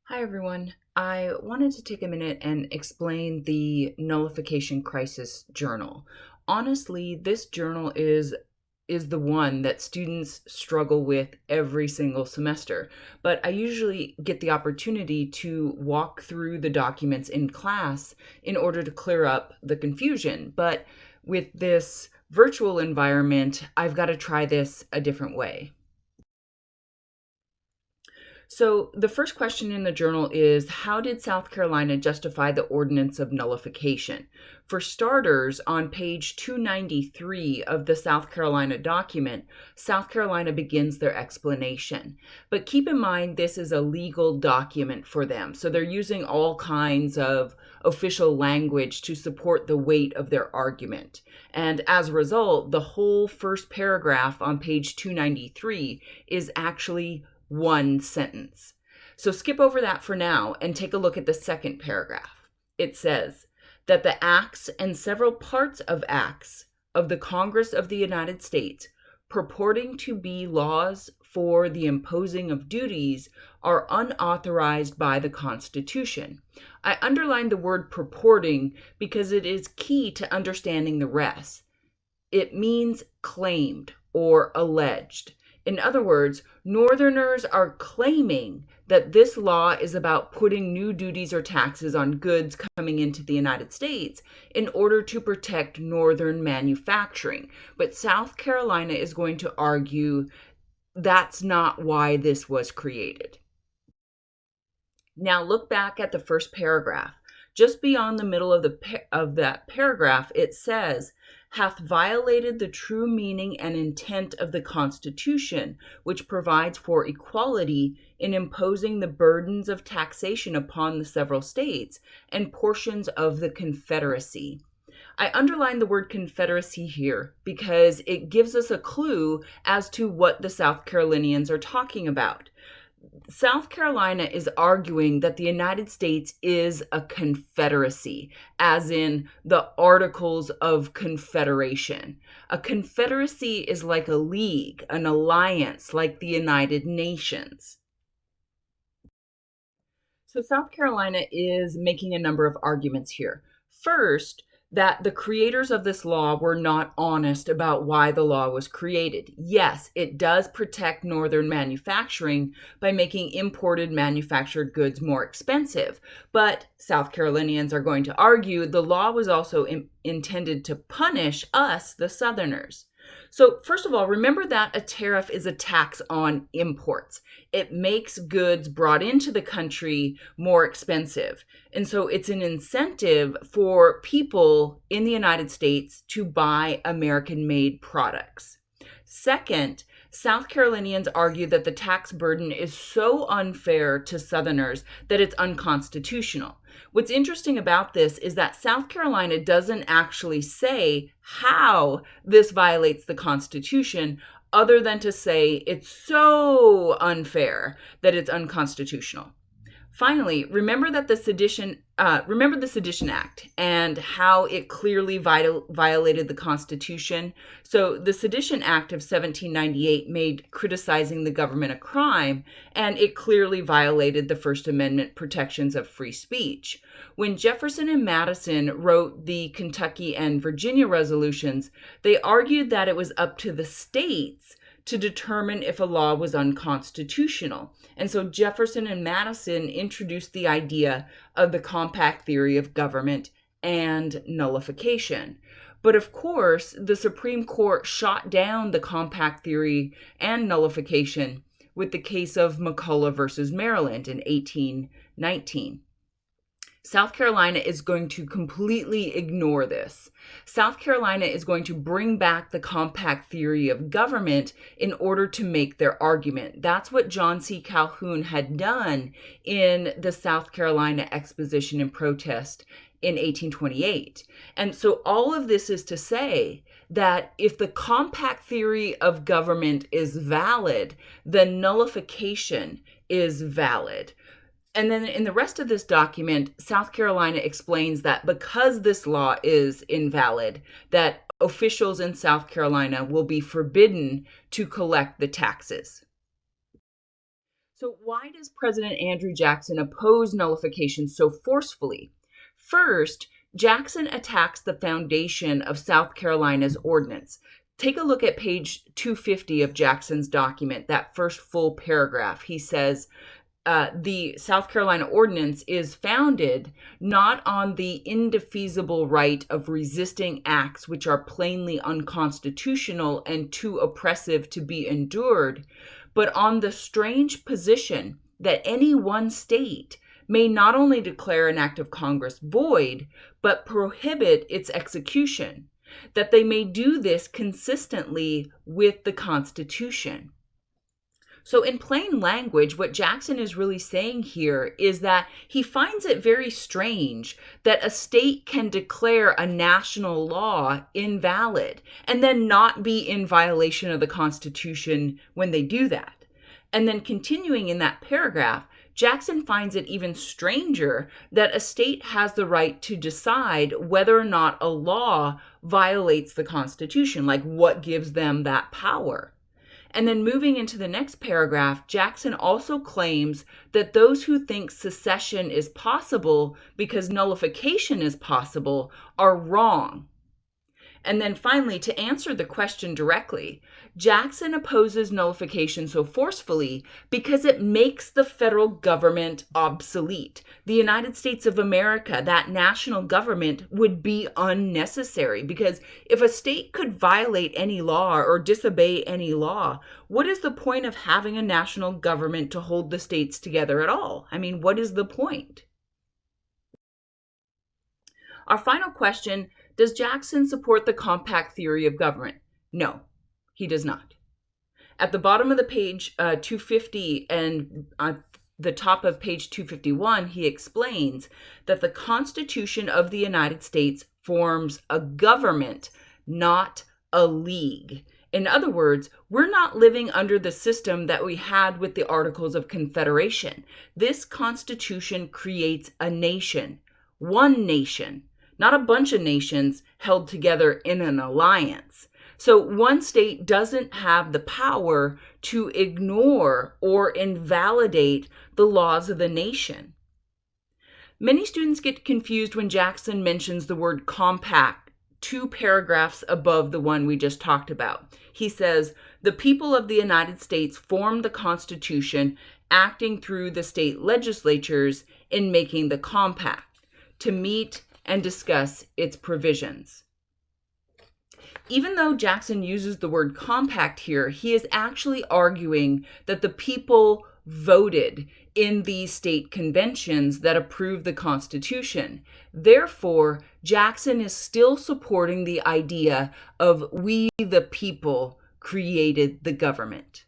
Hi, everyone. I wanted to take a minute and explain the Nullification Crisis Journal. Honestly, this journal is the one that students struggle with every single semester. But I usually get the opportunity to walk through the documents in class in order to clear up the confusion. But with this virtual environment, I've got to try this a different way. So, the first question in the journal is, how did South Carolina justify the ordinance of nullification? For starters, on page 293 of the South Carolina document, South Carolina begins their explanation. But keep in mind, this is a legal document for them. So, they're using all kinds of official language to support the weight of their argument. And as a result, the whole first paragraph on page 293 is actually one sentence. So skip over that for now and take a look at the second paragraph. It says that the acts and several parts of acts of the Congress of the United States purporting to be laws for the imposing of duties are unauthorized by the Constitution. I underline the word purporting because it is key to understanding the rest. It means claimed or alleged. In other words, Northerners are claiming that this law is about putting new duties or taxes on goods coming into the United States in order to protect Northern manufacturing. But South Carolina is going to argue that's not why this was created. Now look back at the first paragraph. Just beyond the middle of that paragraph, it says, hath violated the true meaning and intent of the Constitution, which provides for equality in imposing the burdens of taxation upon the several states and portions of the Confederacy. I underline the word Confederacy here because it gives us a clue as to what the South Carolinians are talking about. South Carolina is arguing that the United States is a confederacy, as in the Articles of Confederation. A confederacy is like a league, an alliance, like the United Nations. So South Carolina is making a number of arguments here. First, that the creators of this law were not honest about why the law was created. Yes, it does protect Northern manufacturing by making imported manufactured goods more expensive. But South Carolinians are going to argue the law was also intended to punish us, the Southerners. So, first of all, remember that a tariff is a tax on imports. It makes goods brought into the country more expensive. And so it's an incentive for people in the United States to buy American-made products. Second, South Carolinians argue that the tax burden is so unfair to Southerners that it's unconstitutional. What's interesting about this is that South Carolina doesn't actually say how this violates the Constitution, other than to say it's so unfair that it's unconstitutional. Finally, remember the Sedition Act and how it clearly violated the Constitution. So the Sedition Act of 1798 made criticizing the government a crime, and it clearly violated the First Amendment protections of free speech. When Jefferson and Madison wrote the Kentucky and Virginia resolutions, they argued that it was up to the states to determine if a law was unconstitutional. And so Jefferson and Madison introduced the idea of the compact theory of government and nullification. But of course, the Supreme Court shot down the compact theory and nullification with the case of McCulloch versus Maryland in 1819. South Carolina is going to completely ignore this. South Carolina is going to bring back the compact theory of government in order to make their argument. That's what John C. Calhoun had done in the South Carolina Exposition and Protest in 1828. And so all of this is to say that if the compact theory of government is valid, then nullification is valid. And then in the rest of this document, South Carolina explains that because this law is invalid, that officials in South Carolina will be forbidden to collect the taxes. So, why does President Andrew Jackson oppose nullification so forcefully? First, Jackson attacks the foundation of South Carolina's ordinance. Take a look at page 250 of Jackson's document, that first full paragraph. He says, the South Carolina ordinance is founded not on the indefeasible right of resisting acts which are plainly unconstitutional and too oppressive to be endured, but on the strange position that any one state may not only declare an act of Congress void, but prohibit its execution, that they may do this consistently with the Constitution. So, in plain language, what Jackson is really saying here is that he finds it very strange that a state can declare a national law invalid and then not be in violation of the Constitution when they do that. And then continuing in that paragraph, Jackson finds it even stranger that a state has the right to decide whether or not a law violates the Constitution, like what gives them that power. And then moving into the next paragraph, Jackson also claims that those who think secession is possible because nullification is possible are wrong. And then finally, to answer the question directly, Jackson opposes nullification so forcefully because it makes the federal government obsolete. The United States of America, that national government, would be unnecessary because if a state could violate any law or disobey any law, what is the point of having a national government to hold the states together at all? I mean, what is the point? Our final question: does Jackson support the compact theory of government? No, he does not. At the bottom of the page 250 and the top of page 251, he explains that the Constitution of the United States forms a government, not a league. In other words, we're not living under the system that we had with the Articles of Confederation. This Constitution creates a nation, one nation, not a bunch of nations held together in an alliance. So one state doesn't have the power to ignore or invalidate the laws of the nation. Many students get confused when Jackson mentions the word compact 2 paragraphs above the one we just talked about. He says, the people of the United States formed the Constitution, acting through the state legislatures in making the compact to meet and discuss its provisions. Even though Jackson uses the word compact here, he is actually arguing that the people voted in these state conventions that approved the Constitution. Therefore, Jackson is still supporting the idea of we the people created the government.